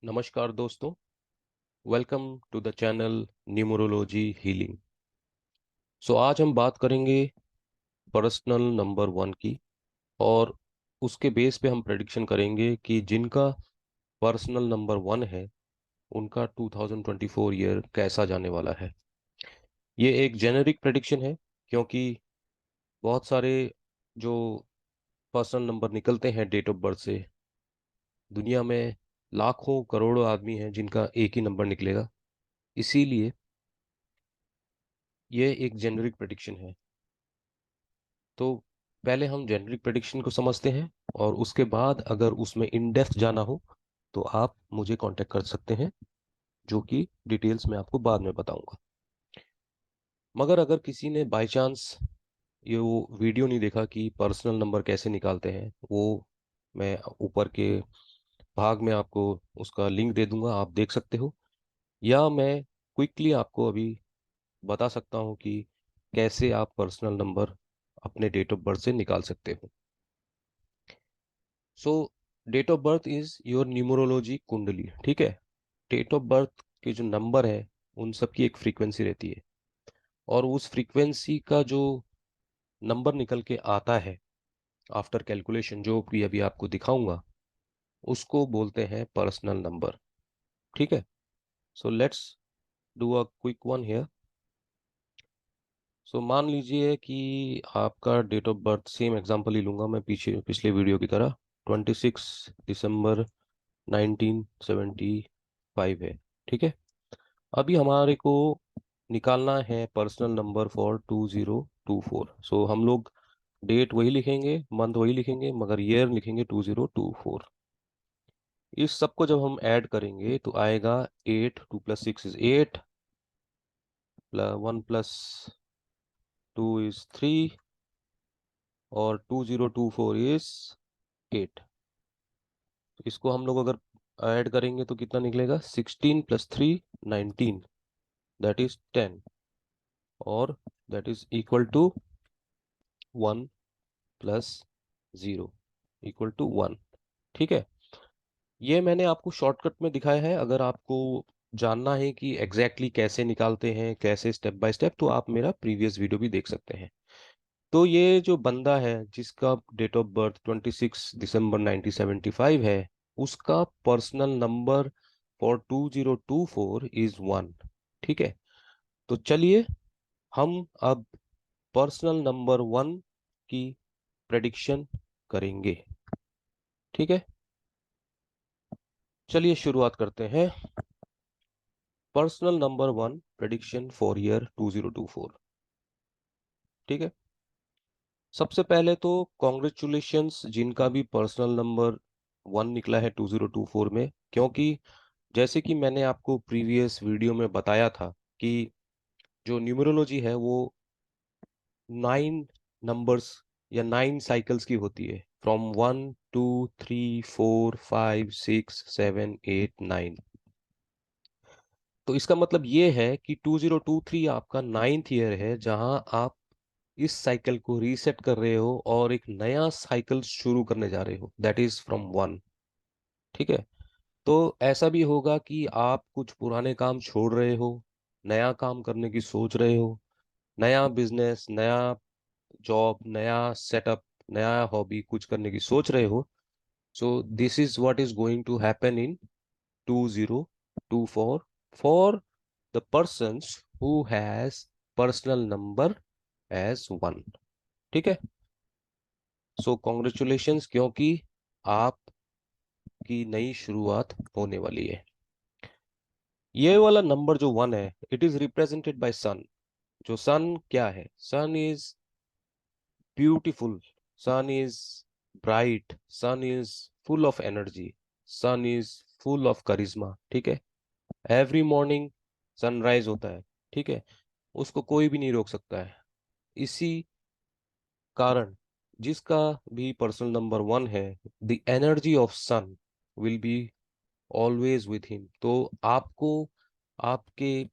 नमस्कार दोस्तों। Welcome to the channel numerology healing. आज हम बात करेंगे पर्सनल नंबर 1 की। और उसके बेस पे हम प्रेडिक्शन करेंगे कि जिनका पर्सनल नंबर 1 है उनका 2024 ईयर कैसा जाने वाला है। ये एक जेनेरिक प्रेडिक्शन है क्योंकि बहुत सारे जो पर्सनल नंबर निकलते हैं डेट ऑफ बर्थ से, दुनिया में लाखों करोड़ों आदमी हैं जिनका एक ही नंबर निकलेगा। इसीलिए ये एक जेनेरिक प्रेडिक्शन है। तो पहले हम जेनरिक प्रेडिक्शन को समझते हैं और उसके बाद अगर उसमें इन डेप्थ जाना हो तो आप मुझे कांटेक्ट कर सकते हैं, जो कि डिटेल्स मैं आपको बाद में बताऊंगा। मगर अगर किसी ने बाय चांस ये वो वीडियो नहीं देखा कि पर्सनल नंबर कैसे निकालते हैं, वो मैं ऊपर के भाग में आपको उसका लिंक दे दूंगा, आप देख सकते हो। या मैं क्विकली आपको अभी बता सकता हूँ कि कैसे आप पर्सनल नंबर अपने डेट ऑफ बर्थ से निकाल सकते हो। So date of birth is your numerology कुंडली, ठीक है। डेट ऑफ बर्थ के जो नंबर है उन सब की एक फ्रीक्वेंसी रहती है, और उस फ्रीक्वेंसी का जो नंबर निकल के आता है आफ्टर कैलकुलेशन, जो भी अभी आपको दिखाऊंगा, उसको बोलते हैं पर्सनल नंबर, ठीक है। So let's do a quick one here. मान लीजिए कि आपका date of birth, same example ही लूंगा मैं पीछे पिछले वीडियो की तरह, 26 दिसंबर 1975 है, ठीक है। अभी हमारे को निकालना है पर्सनल नंबर फॉर 2024। हम लोग डेट वही लिखेंगे, मंथ वही लिखेंगे, मगर ईयर लिखेंगे 2024। इस सब को जब हम ऐड करेंगे तो आएगा 8, 2 + 6 इज 8, 1 + 2 इज 3, और 2024 इज 8। इसको हम लोग अगर ऐड करेंगे तो कितना निकलेगा? 16 + 3 19, दैट इज 10, और दैट इज इक्वल टू 1 + 0 = 1, ठीक है। ये मैंने आपको शॉर्टकट में दिखाया है। अगर आपको जानना है कि एग्जैक्टली कैसे निकालते हैं, कैसे स्टेप बाय स्टेप, तो आप मेरा प्रीवियस वीडियो भी देख सकते हैं। तो ये जो बंदा है जिसका डेट ऑफ बर्थ 26 दिसंबर 1975 है, उसका पर्सनल नंबर फॉर 2024 इज 1, ठीक है। तो चलिए हम अब पर्सनल नंबर 1 की प्रेडिक्शन करेंगे, ठीक है। चलिए शुरुआत करते हैं। Personal number 1 prediction for year 2024, ठीक है। सबसे पहले तो कॉन्ग्रेचुलेशंस जिनका भी पर्सनल नंबर 1 निकला है 2024 में, क्योंकि जैसे कि मैंने आपको प्रीवियस वीडियो में बताया था कि जो न्यूमरोलॉजी है वो 9 नंबर्स या 9 साइकिल्स की होती है, फ्रॉम 1 2 3 4 5 6 7 8 9। तो इसका मतलब ये है कि 2023 आपका 9th ईयर है, जहां आप इस साइकिल को रीसेट कर रहे हो और एक नया साइकिल शुरू करने जा रहे हो, दैट इज फ्रॉम 1, ठीक है। तो ऐसा भी होगा कि आप कुछ पुराने काम छोड़ रहे हो, नया काम करने की सोच रहे हो, नया बिजनेस, नया जॉब, नया सेटअप, नया हॉबी कुछ करने की सोच रहे हो। So this is what is going to happen in 2024 for the persons who has personal number as 1, ठीक है। कॉन्ग्रेचुलेशंस, क्योंकि आपकी नई शुरुआत होने वाली है। ये वाला नंबर जो 1 है, it is represented by sun. जो सन क्या है? Sun is beautiful, sun is bright, sun is full of energy, sun is full of charisma, ठीक है। एवरी मॉर्निंग सनराइज होता है, ठीक है, उसको कोई भी नहीं रोक सकता है। इसी कारण जिसका भी पर्सनल नंबर 1 है, the energy of sun will be always with him. तो आपको आपके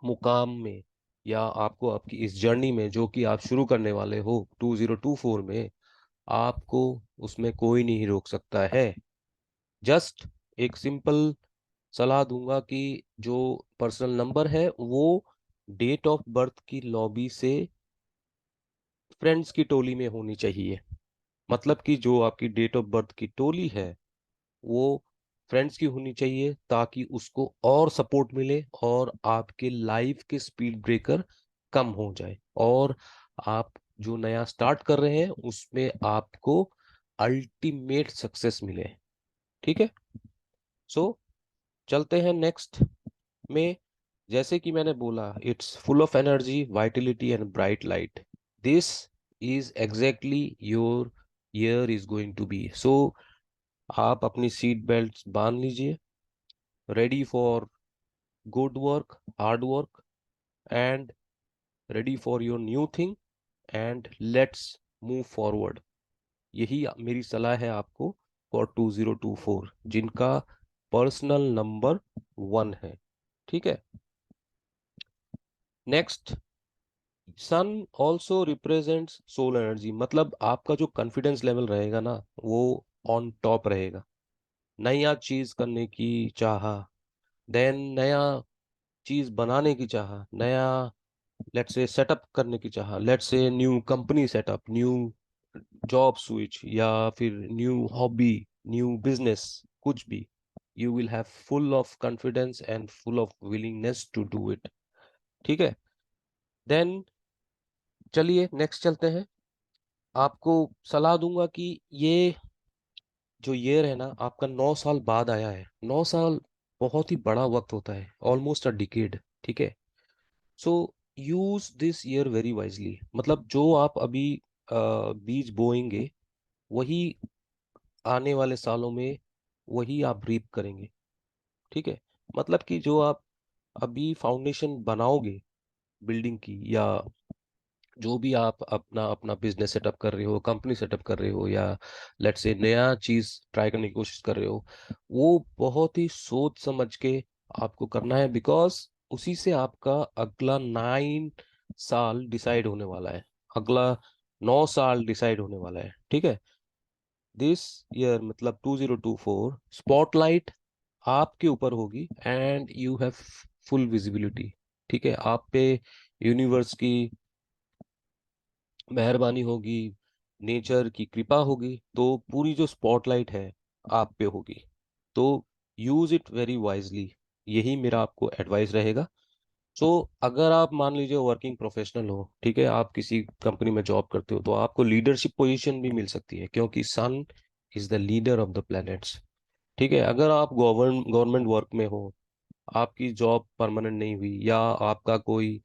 मुकाम में, या आपको आपकी इस जर्नी में जो कि आप शुरू करने वाले हो 2024 में, आपको उसमें कोई नहीं रोक सकता है। जस्ट एक सिंपल सलाह दूंगा कि जो पर्सनल नंबर है वो डेट ऑफ बर्थ की लॉबी से फ्रेंड्स की टोली में होनी चाहिए। मतलब कि जो आपकी डेट ऑफ बर्थ की टोली है वो फ्रेंड्स की होनी चाहिए, ताकि उसको और सपोर्ट मिले और आपके लाइफ के स्पीड ब्रेकर कम हो जाए, और आप जो नया स्टार्ट कर रहे हैं उसमें आपको अल्टीमेट सक्सेस मिले। ठीक है। सो चलते हैं नेक्स्ट में। जैसे कि मैंने बोला, it's full of energy, vitality and bright light. This is exactly your year is going to be. So आप अपनी सीट बेल्ट बांध लीजिए, ready for good work, hard work, and ready for your new thing, and let's move forward. यही मेरी सलाह है आपको for 2024 जिनका पर्सनल नंबर 1 है। ठीक है। नेक्स्ट, सन ऑल्सो रिप्रेजेंट्स सोल एनर्जी। मतलब आपका जो कॉन्फिडेंस लेवल रहेगा ना, वो ऑन टॉप रहेगा। नया चीज करने की चाह, देन नया चीज बनाने की चाह, नया लेट्स से सेटअप करने की चाह, let's say new company setup, new job switch, या फिर न्यू हॉबी, न्यू बिजनेस, कुछ भी, you will have full of confidence and full of willingness to do it. ठीक है। देन चलिए नेक्स्ट चलते हैं। आपको सलाह दूंगा कि ये जो ईयर है ना आपका 9 साल बाद आया है। 9 साल बहुत ही बड़ा वक्त होता है, ऑलमोस्ट अ डिकेड। ठीक है। So use this year very wisely. मतलब जो आप अभी बीज बोएंगे, वही आने वाले सालों में वही आप रीप करेंगे। ठीक है। मतलब कि जो आप अभी फाउंडेशन बनाओगे बिल्डिंग की, या जो भी आप अपना अपना बिजनेस सेटअप कर रहे हो, कंपनी सेटअप कर रहे हो, या लेट्स से नया चीज ट्राई करने की कोशिश कर रहे हो, वो बहुत ही सोच समझ के आपको करना है, बिकॉज उसी से आपका अगला 9 साल डिसाइड होने वाला है, अगला 9 साल डिसाइड होने वाला है। ठीक है। दिस ईयर मतलब 2024 स्पॉटलाइट आपके ऊपर होगी, and you have full visibility. ठीक है। आप पे यूनिवर्स की मेहरबानी होगी, नेचर की कृपा होगी, तो पूरी जो स्पॉटलाइट है आप पे होगी। तो यूज इट वेरी वाइजली, यही मेरा आपको एडवाइस रहेगा। सो अगर आप मान लीजिए वर्किंग प्रोफेशनल हो, ठीक है, आप किसी कंपनी में जॉब करते हो, तो आपको लीडरशिप पोजीशन भी मिल सकती है, क्योंकि sun is the leader of the planets. ठीक है। अगर आप गवर्नमेंट वर्क में हो, आपकी जॉब परमानेंट नहीं हुई, या आपका कोई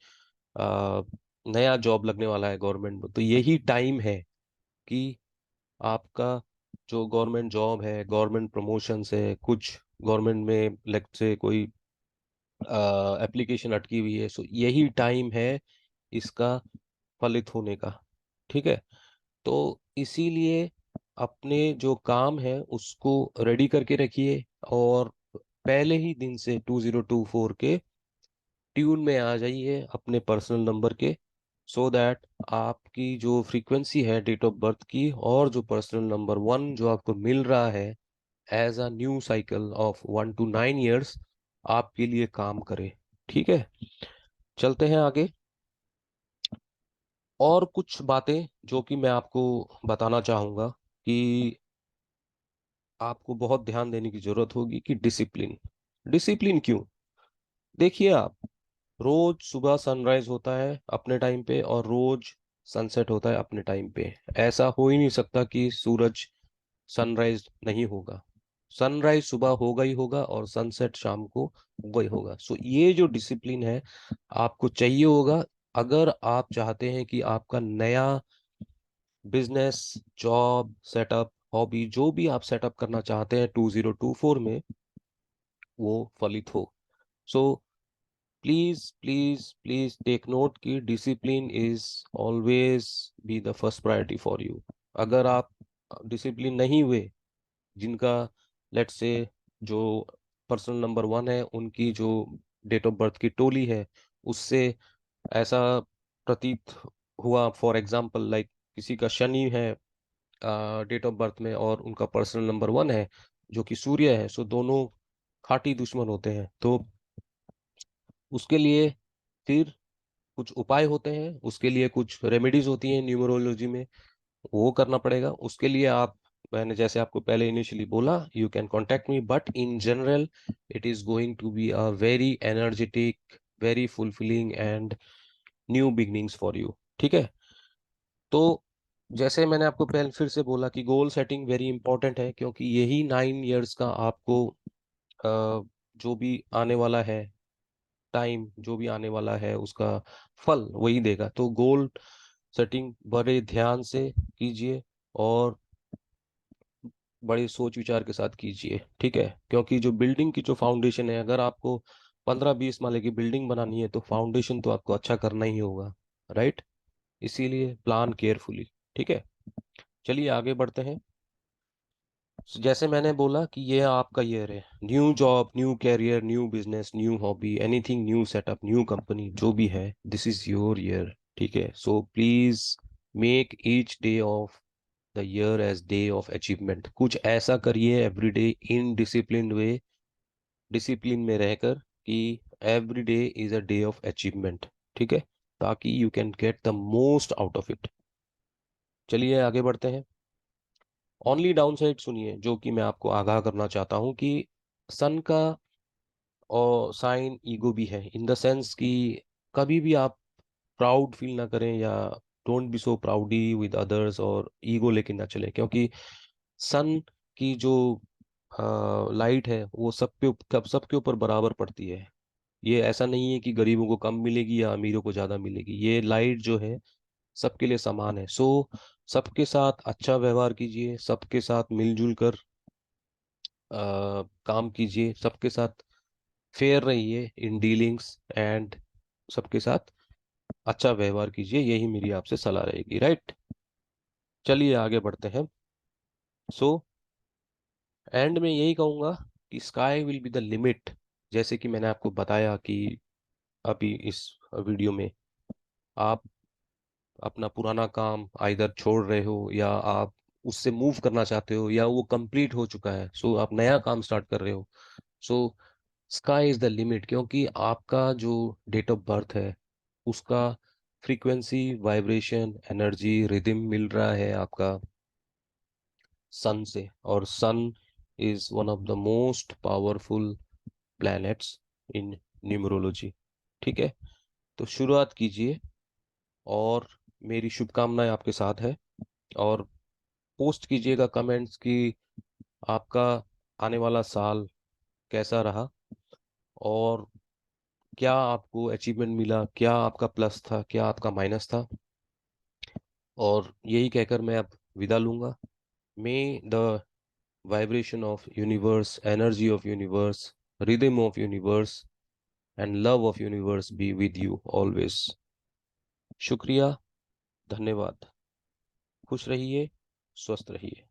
आ, नया जॉब लगने वाला है गवर्नमेंट में, तो यही टाइम है कि आपका जो गवर्नमेंट जॉब है, गवर्नमेंट प्रमोशंस है, कुछ गवर्नमेंट में लेट से कोई एप्लीकेशन अटकी हुई है, सो यही टाइम है इसका फलित होने का। ठीक है। तो इसीलिए अपने जो काम है उसको रेडी करके रखिए, और पहले ही दिन से 2024 के ट्यून में आ जाइए अपने पर्सनल नंबर के, सो दैट आपकी जो फ्रीक्वेंसी है डेट ऑफ बर्थ की, और जो पर्सनल नंबर 1 जो आपको मिल रहा है as a new cycle of 1 to 9 years, आपके लिए काम करे। ठीक है। चलते हैं आगे। और कुछ बातें जो कि मैं आपको बताना चाहूंगा कि आपको बहुत ध्यान देने की जरूरत होगी कि डिसिप्लिन। डिसिप्लिन क्यों? देखिए आप, रोज सुबह सनराइज होता है अपने टाइम पे, और रोज सनसेट होता है अपने टाइम पे। ऐसा हो ही नहीं सकता कि सूरज सनराइज नहीं होगा। सनराइज सुबह होगा ही होगा, और सनसेट शाम को होगा ही होगा। सो ये जो डिसिप्लिन है आपको चाहिए होगा, अगर आप चाहते हैं कि आपका नया बिजनेस, जॉब सेटअप, हॉबी, जो भी आप सेटअप करना चाहते हैं 2024 में, वो फलित हो। So please please please take note कि discipline is always be the first priority for you. अगर आप डिसिप्लिन नहीं हुए, जिनका लेट्स से जो पर्सनल नंबर 1 है, उनकी जो डेट ऑफ बर्थ की टोली है, उससे ऐसा प्रतीत हुआ, फॉर एग्जाम्पल लाइक किसी का शनि है डेट ऑफ बर्थ में, और उनका पर्सनल नंबर 1 है, जो कि सूर्य है, सो दोनों खाटी दुश्मन होते हैं। तो उसके लिए फिर कुछ उपाय होते हैं, उसके लिए कुछ रेमेडीज होती हैं न्यूमरोलॉजी में, वो करना पड़ेगा। उसके लिए आप, मैंने जैसे आपको पहले इनिशियली बोला, you can contact me, but in general it is going to be a very energetic, very fulfilling and new beginnings for you. ठीक है। तो जैसे मैंने आपको पहले फिर से बोला कि गोल सेटिंग वेरी इंपॉर्टेंट है, क्योंकि यही 9 इयर्स का आपको जो भी आने वाला है टाइम, जो भी आने वाला है उसका फल वही देगा। तो गोल सेटिंग बड़े ध्यान से कीजिए और बड़े सोच विचार के साथ कीजिए। ठीक है, क्योंकि जो बिल्डिंग की जो फाउंडेशन है, अगर आपको 15-20 माले की बिल्डिंग बनानी है तो फाउंडेशन तो आपको अच्छा करना ही होगा, राइट। इसीलिए प्लान केयरफुली। ठीक है, चलिए आगे बढ़ते हैं। जैसे मैंने बोला कि ये आपका ईयर है, new job, new career, new business, new hobby, anything, new setup, new company, जो भी है, दिस इज योर ईयर। ठीक है, so please make each day of the year as day of achievement. कुछ ऐसा करिए every day in discipline way, discipline में रहकर, कि every day is a day of achievement. ठीक है, ताकि you can get the most out of it. चलिए आगे बढ़ते हैं। ओनली डाउन साइड सुनिए, जो कि मैं आपको आगाह करना चाहता हूँ कि सन का और साइन ईगो भी है, इन द सेंस कि कभी भी आप प्राउड फील ना करें, या don't be so प्राउडी with others, और ईगो लेके ना चले, क्योंकि सन की जो लाइट है वो सबके ऊपर बराबर पड़ती है। ये ऐसा नहीं है कि गरीबों को कम मिलेगी या अमीरों को ज्यादा मिलेगी, ये लाइट जो है सबके लिए समान है। सो सबके साथ अच्छा व्यवहार कीजिए, सबके साथ मिलजुल कर काम कीजिए, सबके साथ फेयर रहिए इन डीलिंग्स, एंड सबके साथ अच्छा व्यवहार कीजिए। यही मेरी आपसे सलाह रहेगी, राइट। चलिए आगे बढ़ते हैं। सो एंड में यही कहूंगा कि sky will be the limit. जैसे कि मैंने आपको बताया कि अभी इस वीडियो में, आप अपना पुराना काम आइदर छोड़ रहे हो, या आप उससे मूव करना चाहते हो, या वो कंप्लीट हो चुका है, सो आप नया काम स्टार्ट कर रहे हो। So sky is the limit, क्योंकि आपका जो डेट ऑफ बर्थ है उसका फ्रीक्वेंसी, वाइब्रेशन, एनर्जी, रिदम मिल रहा है आपका सन से, और sun is one of the most powerful planets in numerology. ठीक है, तो शुरुआत कीजिए, और मेरी शुभकामनाएं आपके साथ है। और पोस्ट कीजिएगा कमेंट्स कि आपका आने वाला साल कैसा रहा, और क्या आपको अचीवमेंट मिला, क्या आपका प्लस था, क्या आपका माइनस था। और यही कहकर मैं अब विदा लूंगा। मे the vibration of universe, energy of universe, rhythm of universe, and love of universe be with you always. शुक्रिया, धन्यवाद। खुश रहिए, स्वस्थ रहिए।